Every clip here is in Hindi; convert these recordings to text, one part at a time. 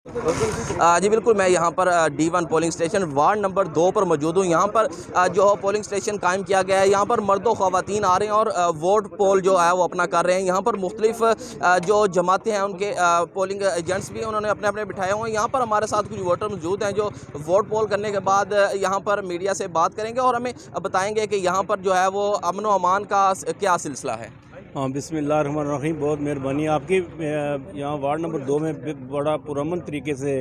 जी बिल्कुल, मैं यहाँ पर D1 polling station ward number 2 पर मौजूद हूँ। यहाँ पर जो पोलिंग स्टेशन कायम किया गया है, यहाँ पर मर्द और ख़वातीन आ रहे हैं और वोट पोल जो है वो अपना कर रहे हैं। यहाँ पर मुख्तलिफ जो जमातें हैं उनके पोलिंग एजेंट्स भी उन्होंने अपने अपने बिठाए हुए हैं। यहाँ पर हमारे साथ कुछ वोटर मौजूद हैं जो वोट पोल करने के बाद यहाँ पर मीडिया से बात करेंगे और हमें बताएँगे कि यहाँ पर जो है वो अमन व अमान का क्या सिलसिला है। हाँ, बिस्मिल्लाहिर्रहमानिर्रहीम। बहुत मेहरबानी आपकी। यहाँ वार्ड नंबर 2 में बड़ा पुरअमन तरीके से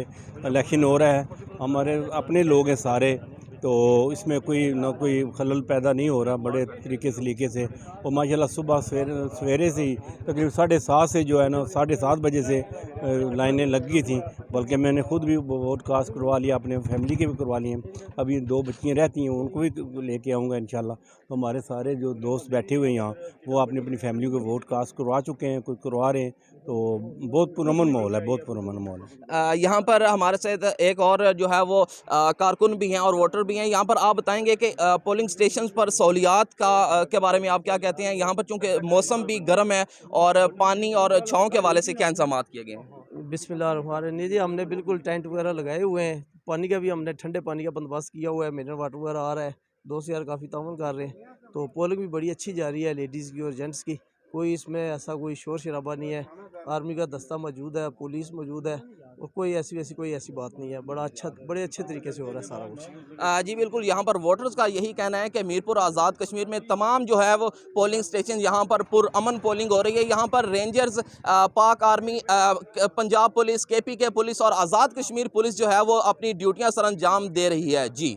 इलेक्शन हो रहा है। हमारे अपने लोग हैं सारे, तो इसमें कोई ना कोई खलल पैदा नहीं हो रहा, बड़े तरीके सलीके से। और माशाल्लाह सुबह सवेरे से ही तकरीबन 7:30 से जो है ना 7:30 बजे से लाइनें लग गई थी। बल्कि मैंने खुद भी वोट कास्ट करवा लिया, अपने फैमिली के भी करवा लिए। अभी 2 बच्चियाँ रहती हैं, उनको भी लेके आऊँगा इंशाल्लाह। तो हमारे सारे जो दोस्त बैठे हुए हैं यहाँ, वो अपनी अपनी फैमिली को वोट कास्ट करवा चुके हैं, कोई करवा रहे हैं। तो बहुत पुरअमन माहौल है, बहुत पुरअमन माहौल है। यहाँ पर हमारे साथ एक और जो है वो कारकुन भी हैं और वोटर भी हैं। यहाँ पर आप बताएंगे कि पोलिंग स्टेशन पर सहूलियात के बारे में आप क्या कहते हैं। यहाँ पर चूँकि मौसम भी गर्म है और पानी और छाँव के हवाले से क्या इंतजाम किए गए हैं। बिस्मिल्लाहिर्रहमानिर्रहीम जी, हमने बिल्कुल टेंट वगैरह लगाए हुए हैं। पानी का भी हमने ठंडे पानी का बंदोबस्त किया हुआ है। मिनरल वाटर वगैरह आ रहा है, दोस्त यार काफ़ी ताउन कर रहे हैं। तो पोलिंग भी बड़ी अच्छी जा रही है, लेडीज़ की और जेंट्स की। कोई इसमें ऐसा कोई शोर शराबा नहीं है। आर्मी का दस्ता मौजूद है, पुलिस मौजूद है और कोई ऐसी बात नहीं है। बड़े अच्छे तरीके से हो रहा है सारा कुछ। जी बिल्कुल, यहाँ पर वोटर्स का यही कहना है कि मीरपुर आज़ाद कश्मीर में तमाम जो है वो पोलिंग स्टेशन यहाँ पर पुरअमन पोलिंग हो रही है। यहाँ पर रेंजर्स, पाक army, Punjab police, KPK police और आज़ाद कश्मीर पुलिस जो है वो अपनी ड्यूटियाँ सर अंजाम दे रही है। जी।